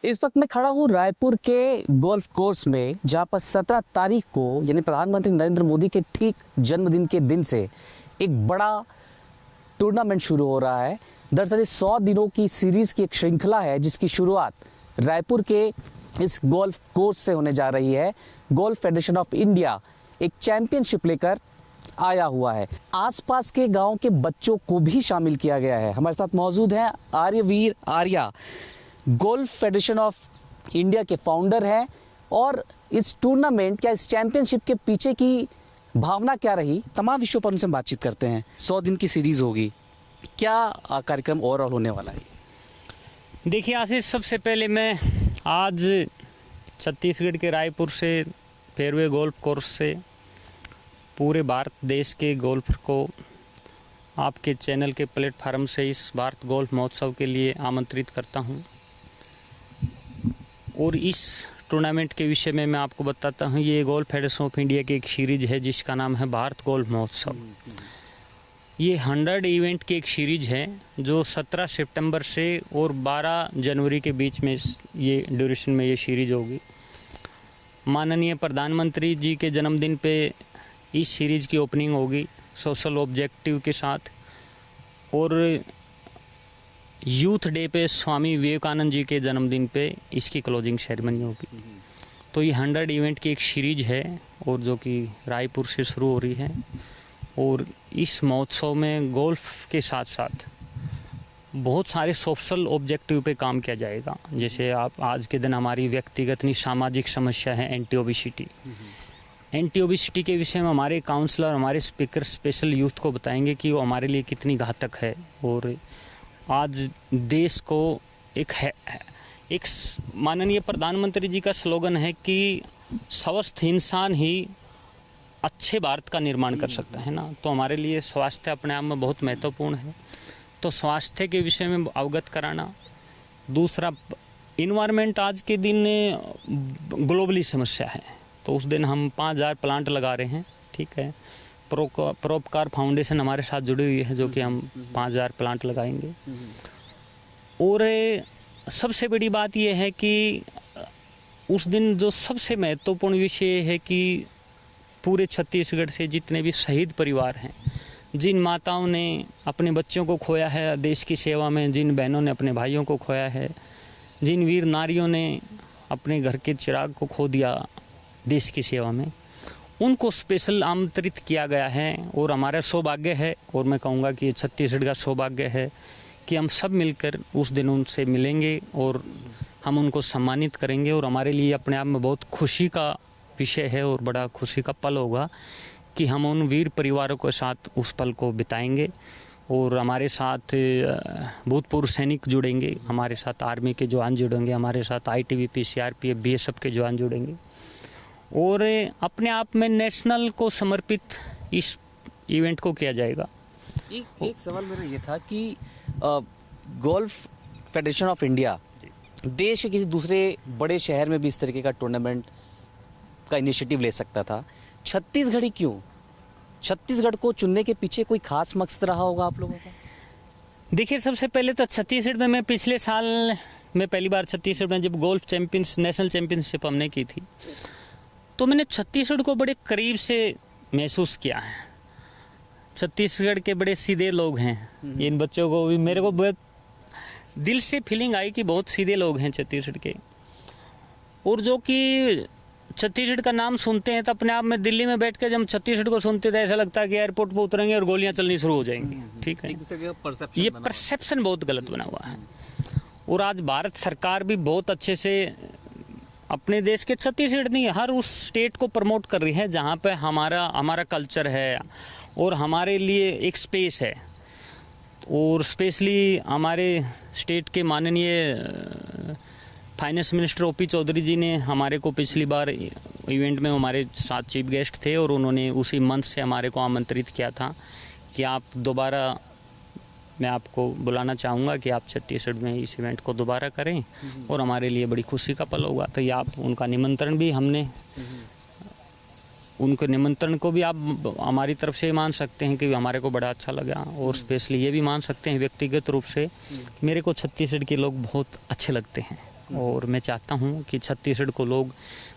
इस वक्त मैं खड़ा हूँ रायपुर के गोल्फ कोर्स में, जहाँ पर 17 तारीख को यानी प्रधानमंत्री नरेंद्र मोदी के ठीक जन्मदिन के दिन से एक बड़ा टूर्नामेंट शुरू हो रहा है। दरअसल 100 दिनों की सीरीज की एक श्रृंखला है जिसकी शुरुआत रायपुर के इस गोल्फ कोर्स से होने जा रही है। गोल्फ फेडरेशन ऑफ इंडिया एक चैंपियनशिप लेकर आया हुआ है। आसपास के गांव के बच्चों को भी शामिल किया गया है। हमारे साथ मौजूद हैं Aryaveer Arya, golf federation of India के फाउंडर हैं। और इस टूर्नामेंट या इस चैंपियनशिप के पीछे की भावना क्या रही, तमाम विषयों पर उनसे बातचीत करते हैं। 100 दिन की सीरीज होगी, क्या कार्यक्रम ओवरऑल होने वाला है? देखिए आशीष, सबसे पहले मैं आज छत्तीसगढ़ के रायपुर से फेयरवे गोल्फ कोर्स से पूरे भारत देश के गोल्फ को आपके चैनल के प्लेटफार्म से इस भारत गोल्फ महोत्सव के लिए आमंत्रित करता हूं। और इस टूर्नामेंट के विषय में मैं आपको बताता हूं। ये गोल्फ फेडरेशन ऑफ इंडिया की एक सीरीज है जिसका नाम है भारत गोल्फ महोत्सव। ये 100 इवेंट की एक सीरीज है जो 17 सितंबर से और 12 जनवरी के बीच में ये ड्यूरेशन में ये सीरीज होगी। माननीय प्रधानमंत्री जी के जन्मदिन पे इस सीरीज की ओपनिंग होगी सोशल ऑब्जेक्टिव के साथ, और यूथ डे पे स्वामी विवेकानंद जी के जन्मदिन पे इसकी क्लोजिंग सेरेमनी होगी। तो ये 100 इवेंट की एक सीरीज है और जो कि रायपुर से शुरू हो रही है। और इस महोत्सव में गोल्फ के साथ साथ बहुत सारे सोशल ऑब्जेक्टिव पे काम किया जाएगा। जैसे आप आज के दिन हमारी व्यक्तिगत नहीं सामाजिक समस्या है एंटी ओबेसिटी। एंटी ओबेसिटी के विषय में हमारे काउंसलर, हमारे स्पीकर स्पेशल यूथ को बताएंगे कि वो हमारे लिए कितनी घातक है। और आज देश को एक माननीय प्रधानमंत्री जी का स्लोगन है कि स्वस्थ इंसान ही अच्छे भारत का निर्माण कर सकता है ना। तो हमारे लिए स्वास्थ्य अपने आप में बहुत महत्वपूर्ण है। तो स्वास्थ्य के विषय में अवगत कराना। दूसरा, इन्वायरमेंट आज के दिन ग्लोबली समस्या है, तो उस दिन हम 5000 प्लांट लगा रहे हैं। ठीक है, परोपकार फाउंडेशन हमारे साथ जुड़ी हुई है जो कि हम 5000 प्लांट लगाएंगे। और सबसे बड़ी बात यह है कि उस दिन जो सबसे महत्वपूर्ण विषय है कि पूरे छत्तीसगढ़ से जितने भी शहीद परिवार हैं, जिन माताओं ने अपने बच्चों को खोया है देश की सेवा में, जिन बहनों ने अपने भाइयों को खोया है, जिन वीर नारियों ने अपने घर के चिराग को खो दिया देश की सेवा में, उनको स्पेशल आमंत्रित किया गया है। और हमारा सौभाग्य है, और मैं कहूँगा कि छत्तीसगढ़ का सौभाग्य है कि हम सब मिलकर उस दिन उनसे मिलेंगे और हम उनको सम्मानित करेंगे। और हमारे लिए अपने आप में बहुत खुशी का विषय है और बड़ा खुशी का पल होगा कि हम उन वीर परिवारों के साथ उस पल को बिताएंगे। और हमारे साथ भूतपूर्व सैनिक जुड़ेंगे, हमारे साथ आर्मी के जवान जुड़ेंगे, हमारे साथ ITBP, CRPF, BSF के जवान जुड़ेंगे। और अपने आप में नेशनल को समर्पित इस इवेंट को किया जाएगा। एक सवाल मेरा ये था कि गोल्फ फेडरेशन ऑफ इंडिया देश के किसी दूसरे बड़े शहर में भी इस तरीके का टूर्नामेंट का इनिशिएटिव ले सकता था, छत्तीसगढ़ ही क्यों? छत्तीसगढ़ को चुनने के पीछे कोई खास मकसद रहा होगा आप लोगों का? देखिए, सबसे पहले तो छत्तीसगढ़ में मैं पिछले साल में पहली बार छत्तीसगढ़ में जब गोल्फ नेशनल चैंपियनशिप हमने की थी, तो मैंने छत्तीसगढ़ को बड़े करीब से महसूस किया है। छत्तीसगढ़ के बड़े सीधे लोग हैं। इन बच्चों को भी मेरे को बहुत दिल से फीलिंग आई कि बहुत सीधे लोग हैं छत्तीसगढ़ के। और जो कि छत्तीसगढ़ का नाम सुनते हैं तो अपने आप में दिल्ली में बैठ के जब छत्तीसगढ़ को सुनते तो ऐसा लगता है कि एयरपोर्ट पर उतरेंगे और गोलियां चलनी शुरू हो जाएंगी। ठीक है, ये परसेप्शन बहुत गलत बना हुआ है। और आज भारत सरकार भी बहुत अच्छे से अपने देश के छत्तीसगढ़ नहीं हर उस स्टेट को प्रमोट कर रही है जहाँ पे हमारा कल्चर है और हमारे लिए एक स्पेस है। और स्पेशली हमारे स्टेट के माननीय फाइनेंस मिनिस्टर OP चौधरी जी ने हमारे को पिछली बार इवेंट में हमारे साथ चीफ गेस्ट थे और उन्होंने उसी मंच से हमारे को आमंत्रित किया था कि आप दोबारा, मैं आपको बुलाना चाहूँगा कि आप छत्तीसगढ़ में इस इवेंट को दोबारा करें और हमारे लिए बड़ी खुशी का पल होगा। तो ये आप उनका निमंत्रण भी हमने उनके निमंत्रण को भी आप हमारी तरफ से मान सकते हैं कि हमारे को बड़ा अच्छा लगा। और स्पेशली ये भी मान सकते हैं व्यक्तिगत रूप से मेरे को छत्तीसगढ़ के लोग बहुत अच्छे लगते हैं। और मैं चाहता हूँ कि छत्तीसगढ़ को लोग,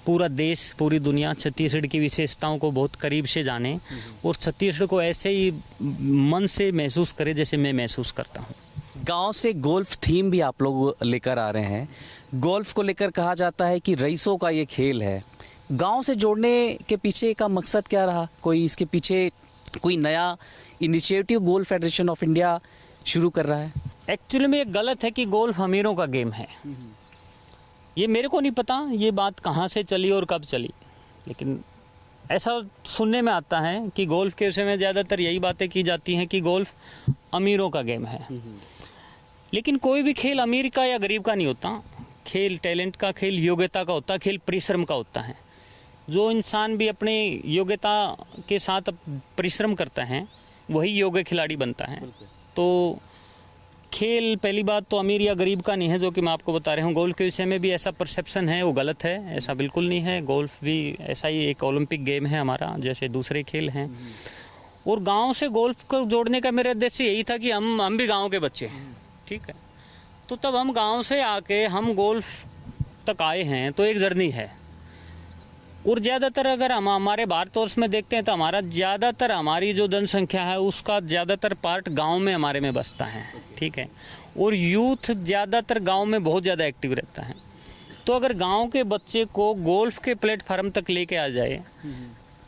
पूरा देश, पूरी दुनिया छत्तीसगढ़ की विशेषताओं को बहुत करीब से जाने और छत्तीसगढ़ को ऐसे ही मन से महसूस करे जैसे मैं महसूस करता हूँ। गांव से गोल्फ थीम भी आप लोग लेकर आ रहे हैं। गोल्फ को लेकर कहा जाता है कि रईसों का ये खेल है। गांव से जोड़ने के पीछे का मकसद क्या रहा? कोई इसके पीछे कोई नया initiative golf federation of India शुरू कर रहा है? एक्चुअली में ये गलत है कि गोल्फ अमीरों का गेम है। ये मेरे को नहीं पता ये बात कहाँ से चली और कब चली, लेकिन ऐसा सुनने में आता है कि गोल्फ के विषय में ज़्यादातर यही बातें की जाती हैं कि गोल्फ अमीरों का गेम है। लेकिन कोई भी खेल अमीर का या गरीब का नहीं होता। खेल टैलेंट का, खेल योग्यता का होता है, खेल परिश्रम का होता है। जो इंसान भी अपने योग्यता के साथ परिश्रम करता है वही योग्य खिलाड़ी बनता है। तो खेल पहली बात तो अमीर या गरीब का नहीं है, जो कि मैं आपको बता रहा हूँ। गोल्फ के विषय में भी ऐसा परसेप्शन है, वो गलत है। ऐसा बिल्कुल नहीं है। गोल्फ भी ऐसा ही एक ओलंपिक गेम है हमारा, जैसे दूसरे खेल हैं। और गांव से गोल्फ को जोड़ने का मेरा उद्देश्य यही था कि हम भी गांव के बच्चे हैं, ठीक है। तो तब हम गांव से आके हम गोल्फ तक आए हैं, तो एक जर्नी है। और ज़्यादातर अगर हम हमारे भारतवर्ष में देखते हैं तो हमारी जो जनसंख्या है उसका ज़्यादातर पार्ट गांव में हमारे में बसता है, ठीक है। और यूथ ज़्यादातर गांव में बहुत ज़्यादा एक्टिव रहता है। तो अगर गांव के बच्चे को गोल्फ के प्लेटफार्म तक लेके आ जाए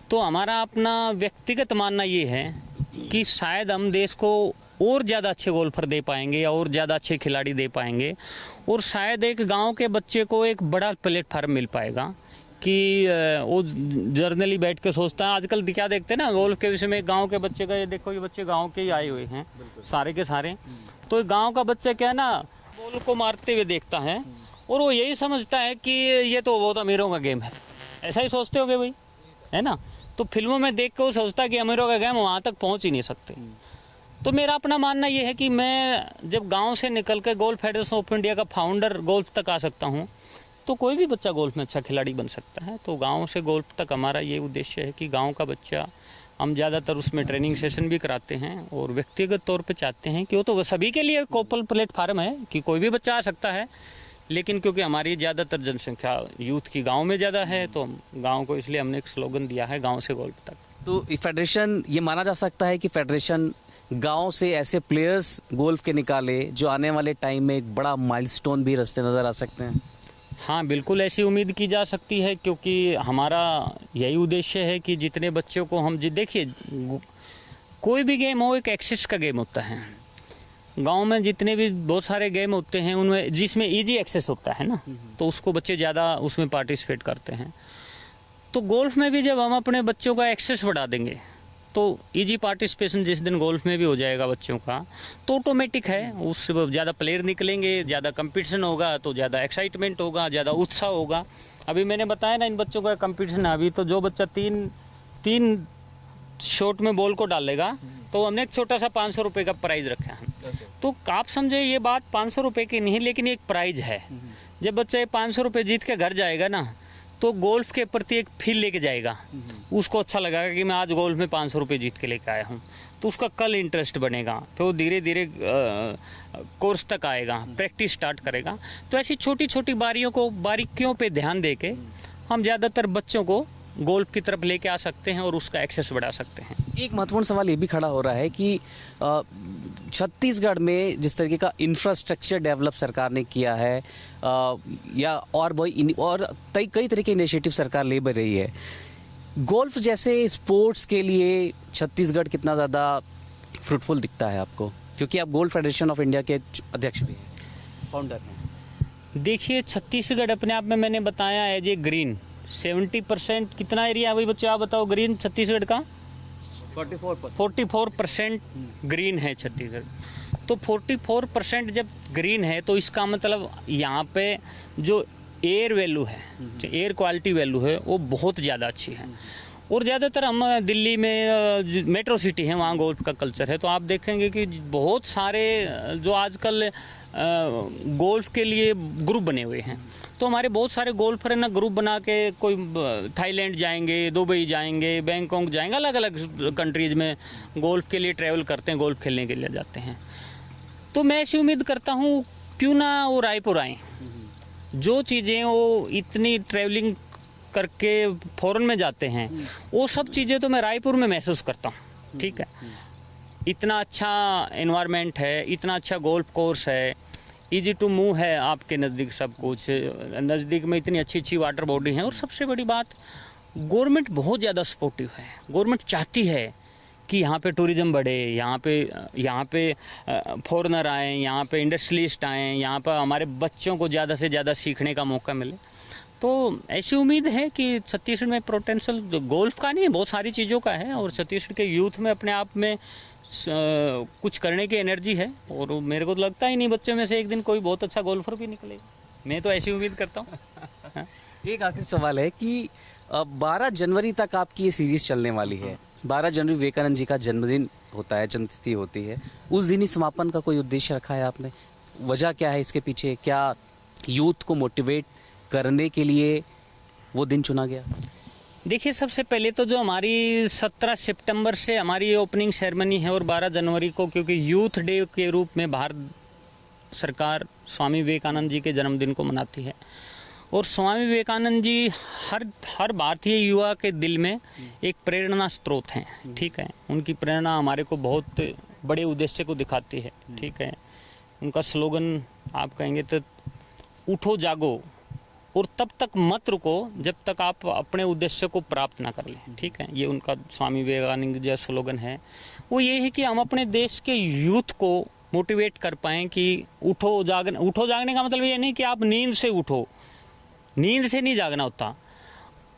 तो हमारा अपना व्यक्तिगत मानना ये है कि शायद हम देश को और ज़्यादा अच्छे गोल्फर दे पाएंगे या और ज़्यादा अच्छे खिलाड़ी दे पाएंगे। और शायद एक गांव के बच्चे को एक बड़ा प्लेटफार्म मिल पाएगा कि वो जर्नली बैठ के सोचता है। आजकल क्या देखते हैं ना गोल्फ के विषय में, गांव के बच्चे का, ये देखो ये बच्चे गांव के ही आए हुए हैं सारे के सारे। तो गांव का बच्चा क्या है ना, बॉल को मारते हुए देखता है और वो यही समझता है कि ये तो बहुत अमीरों का गेम है। ऐसा ही सोचते होगे भाई, है ना। तो फिल्मों में देख के वो सोचता है कि अमीरों का गेम, वहाँ तक पहुँच ही नहीं सकते। तो मेरा अपना मानना ये है कि मैं जब गांव से निकल के गोल्फ फेडरेशन ऑफ इंडिया का फाउंडर गोल्फ तक आ सकता हूं, तो कोई भी बच्चा गोल्फ में अच्छा खिलाड़ी बन सकता है। तो गांव से गोल्फ तक हमारा ये उद्देश्य है कि गांव का बच्चा, हम ज़्यादातर उसमें ट्रेनिंग सेशन भी कराते हैं और व्यक्तिगत तौर पे चाहते हैं कि वो तो सभी के लिए कोपल प्लेटफार्म है कि कोई भी बच्चा आ सकता है। लेकिन क्योंकि हमारी ज़्यादातर जनसंख्या यूथ की गाँव में ज़्यादा है, तो गाँव को इसलिए हमने एक स्लोगन दिया है, गाँव से गोल्फ तक। तो फेडरेशन, ये माना जा सकता है कि फेडरेशन गांव से ऐसे प्लेयर्स गोल्फ के निकाले जो आने वाले टाइम में एक बड़ा माइलस्टोन भी रास्ते नज़र आ सकते हैं? हाँ, बिल्कुल ऐसी उम्मीद की जा सकती है, क्योंकि हमारा यही उद्देश्य है कि जितने बच्चों को हम देखिए, कोई भी गेम हो एक एक्सेस का गेम होता है। गांव में जितने भी बहुत सारे गेम होते हैं उनमें जिसमें इजी एक्सेस होता है ना, तो उसको बच्चे ज़्यादा उसमें पार्टिसिपेट करते हैं। तो गोल्फ में भी जब हम अपने बच्चों का एक्सेस बढ़ा देंगे तो इजी पार्टिसिपेशन जिस दिन गोल्फ में भी हो जाएगा बच्चों का, तो ऑटोमेटिक है उससे ज़्यादा प्लेयर निकलेंगे, ज़्यादा कंपटीशन होगा, तो ज़्यादा एक्साइटमेंट होगा, ज़्यादा उत्साह होगा। अभी मैंने बताया ना, इन बच्चों का कंपटीशन है। अभी तो जो बच्चा तीन शॉट में बॉल को डालेगा तो हमने एक छोटा सा 500 रुपये का प्राइज़ रखा है। तो आप समझे ये बात 500 रुपये की नहीं, लेकिन एक प्राइज़ है। जब बच्चा ये 500 रुपये जीत के घर जाएगा ना, तो गोल्फ के प्रति एक फील लेके जाएगा। उसको अच्छा लगेगा कि मैं आज गोल्फ में 500 रुपये जीत के लेके आया हूँ। तो उसका कल इंटरेस्ट बनेगा, फिर वो धीरे धीरे कोर्स तक आएगा, प्रैक्टिस स्टार्ट करेगा। तो ऐसी छोटी छोटी बारीकियों पे ध्यान दे के हम ज़्यादातर बच्चों को गोल्फ की तरफ लेके आ सकते हैं और उसका एक्सेस बढ़ा सकते हैं। एक महत्वपूर्ण सवाल ये भी खड़ा हो रहा है कि छत्तीसगढ़ में जिस तरीके का इंफ्रास्ट्रक्चर डेवलप सरकार ने किया है या और कई तरह के इनिशिएटिव सरकार ले रही है, गोल्फ जैसे स्पोर्ट्स के लिए छत्तीसगढ़ कितना ज़्यादा फ्रूटफुल दिखता है आपको? क्योंकि आप गोल्फ फेडरेशन ऑफ इंडिया के अध्यक्ष भी हैं, फाउंडर हैं। देखिए, छत्तीसगढ़ अपने आप में मैंने बताया एज ए ग्रीन 70% कितना एरिया है भाई बच्चे आप बताओ ग्रीन छत्तीसगढ़ का? 44% ग्रीन है छत्तीसगढ़। तो 44% जब ग्रीन है तो इसका मतलब यहाँ पे जो एयर वैल्यू है, जो एयर क्वालिटी वैल्यू है, वो बहुत ज़्यादा अच्छी है। और ज़्यादातर हम दिल्ली में मेट्रो सिटी है, वहाँ गोल्फ का कल्चर है। तो आप देखेंगे कि बहुत सारे जो आजकल गोल्फ के लिए ग्रुप बने हुए हैं, तो हमारे बहुत सारे गोल्फर है ना, ग्रुप बना के कोई थाईलैंड जाएंगे, दुबई जाएंगे, बैंकॉक जाएंगे, अलग अलग कंट्रीज में गोल्फ के लिए ट्रैवल करते हैं, गोल्फ खेलने के लिए जाते हैं। तो मैं ऐसी उम्मीद करता हूँ क्यों ना वो रायपुर आएँ जो चीज़ें वो इतनी ट्रैवलिंग करके फॉरेन में जाते हैं, वो सब चीज़ें तो मैं रायपुर में महसूस करता हूँ। ठीक है, इतना अच्छा एनवायरनमेंट है, इतना अच्छा गोल्फ कोर्स है, इजी टू मूव है, आपके नज़दीक सब कुछ, नज़दीक में इतनी अच्छी अच्छी वाटर बॉडी है। और सबसे बड़ी बात, गवर्नमेंट बहुत ज़्यादा सपोर्टिव है। गवर्नमेंट चाहती है कि यहाँ पे टूरिज़्म बढ़े, यहाँ पे फॉरेनर आएँ, यहाँ पे इंडस्ट्रियलिस्ट आएँ, यहाँ पर हमारे बच्चों को ज़्यादा से ज़्यादा सीखने का मौका मिले। तो ऐसी उम्मीद है कि छत्तीसगढ़ में पोटेंशियल गोल्फ का नहीं, बहुत सारी चीज़ों का है, और छत्तीसगढ़ के यूथ में अपने आप में कुछ करने की एनर्जी है। और मेरे को तो लगता ही नहीं बच्चों में से एक दिन कोई बहुत अच्छा गोल्फर भी निकलेगा, मैं तो ऐसी उम्मीद करता हूँ। एक आखिरी सवाल है कि 12 जनवरी तक आपकी ये सीरीज चलने वाली है। 12 जनवरी विवेकानंद जी का जन्मदिन होता है, जन्मतिथि होती है। उस दिन ही समापन का कोई उद्देश्य रखा है आपने? वजह क्या है इसके पीछे? क्या यूथ को मोटिवेट करने के लिए वो दिन चुना गया? देखिए, सबसे पहले तो जो हमारी 17 सितंबर से हमारी ओपनिंग सेरेमनी है, और 12 जनवरी को क्योंकि यूथ डे के रूप में भारत सरकार स्वामी विवेकानंद जी के जन्मदिन को मनाती है। और स्वामी विवेकानंद जी हर भारतीय युवा के दिल में एक प्रेरणा स्रोत हैं। ठीक है, उनकी प्रेरणा हमारे को बहुत बड़े उद्देश्य को दिखाती है। ठीक है, उनका स्लोगन आप कहेंगे तो उठो जागो और तब तक मत रुको जब तक आप अपने उद्देश्य को प्राप्त ना कर लें। ठीक है, ये उनका स्वामी विवेकानंद जी का स्लोगन है। वो ये है कि हम अपने देश के यूथ को मोटिवेट कर पाएँ कि उठो जागने का मतलब ये नहीं कि आप नींद से उठो, नींद से नहीं जागना होता।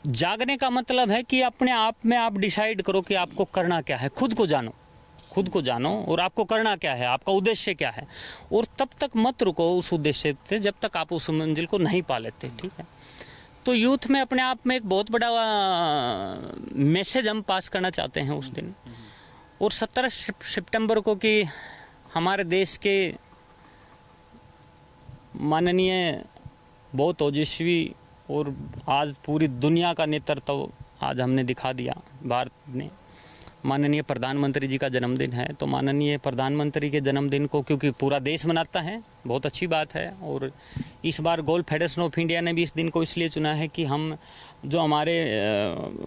जागने का मतलब है कि अपने आप में आप डिसाइड करो कि आपको करना क्या है, खुद को जानो और आपको करना क्या है, आपका उद्देश्य क्या है, और तब तक मत रुको उस उद्देश्य से जब तक आप उस मंजिल को नहीं पा लेते। ठीक है, तो यूथ में अपने आप में एक बहुत बड़ा मैसेज हम पास करना चाहते हैं उस दिन। और 17 सितंबर को कि हमारे देश के माननीय, बहुत ओजस्वी और आज पूरी दुनिया का नेतृत्व आज हमने दिखा दिया भारत ने, माननीय प्रधानमंत्री जी का जन्मदिन है। तो माननीय प्रधानमंत्री के जन्मदिन को क्योंकि पूरा देश मनाता है, बहुत अच्छी बात है। और इस बार गोल्फ फेडरेशन ऑफ इंडिया ने भी इस दिन को इसलिए चुना है कि हम जो हमारे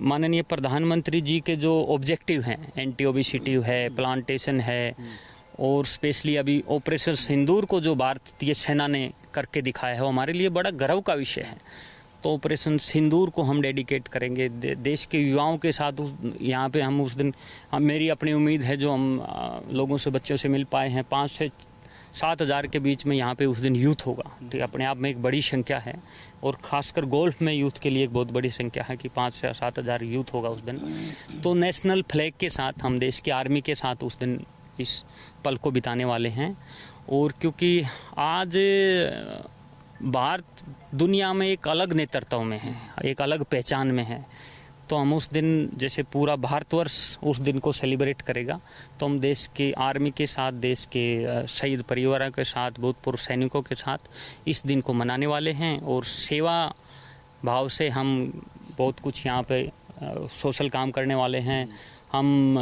माननीय प्रधानमंत्री जी के जो ऑब्जेक्टिव हैं, एंटी ओबेसिटी है, प्लांटेशन है, और स्पेशली अभी ऑपरेशन सिंदूर को जो भारतीय सेना ने करके दिखाया है, वो हमारे लिए बड़ा गर्व का विषय है। तो ऑपरेशन सिंदूर को हम डेडिकेट करेंगे देश के युवाओं के साथ। यहाँ पे हम उस दिन, मेरी अपनी उम्मीद है, जो हम लोगों से, बच्चों से मिल पाए हैं, 5 से 7 हज़ार के बीच में यहाँ पे उस दिन यूथ होगा। ठीक, अपने आप में एक बड़ी संख्या है, और ख़ासकर गोल्फ में यूथ के लिए एक बहुत बड़ी संख्या है कि 5 से 7 हज़ार यूथ होगा उस दिन। तो नेशनल फ्लैग के साथ हम देश की आर्मी के साथ उस दिन इस पल को बिताने वाले हैं। और क्योंकि आज भारत दुनिया में एक अलग नेतृत्व में है, एक अलग पहचान में है, तो हम उस दिन, जैसे पूरा भारतवर्ष उस दिन को सेलिब्रेट करेगा, तो हम देश के आर्मी के साथ, देश के शहीद परिवारों के साथ, भूतपूर्व सैनिकों के साथ इस दिन को मनाने वाले हैं। और सेवा भाव से हम बहुत कुछ यहाँ पे सोशल काम करने वाले हैं। हम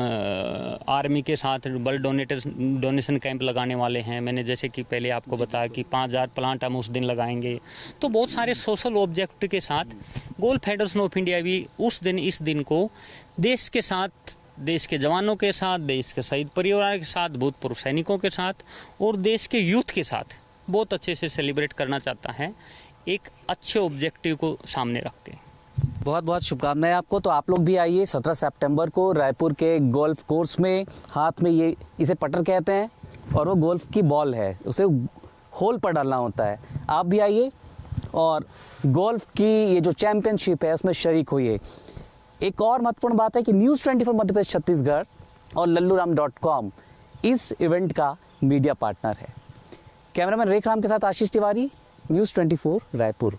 आर्मी के साथ ब्लड डोनेशन कैंप लगाने वाले हैं। मैंने जैसे कि पहले आपको बताया कि 5000 प्लांट हम उस दिन लगाएंगे। तो बहुत सारे सोशल ऑब्जेक्ट के साथ गोल्फ फेडरेशन ऑफ इंडिया भी उस दिन, इस दिन को देश के साथ, देश के जवानों के साथ, देश के शहीद परिवार के साथ, भूतपूर्व सैनिकों के साथ और देश के यूथ के साथ बहुत अच्छे से सेलिब्रेट करना चाहता है, एक अच्छे ऑब्जेक्टिव को सामने रख के। बहुत बहुत शुभकामनाएं आपको। तो आप लोग भी आइए 17 सितंबर को रायपुर के गोल्फ कोर्स में। हाथ में ये, इसे पटर कहते हैं, और वो गोल्फ की बॉल है, उसे होल पर डालना होता है। आप भी आइए और गोल्फ की ये जो चैंपियनशिप है उसमें शरीक होइए। एक और महत्वपूर्ण बात है कि न्यूज़ 24 मध्य प्रदेश छत्तीसगढ़ और लल्लूराम.com इस इवेंट का मीडिया पार्टनर है। कैमरामैन रेखराम के साथ आशीष तिवारी, न्यूज़ 24 रायपुर।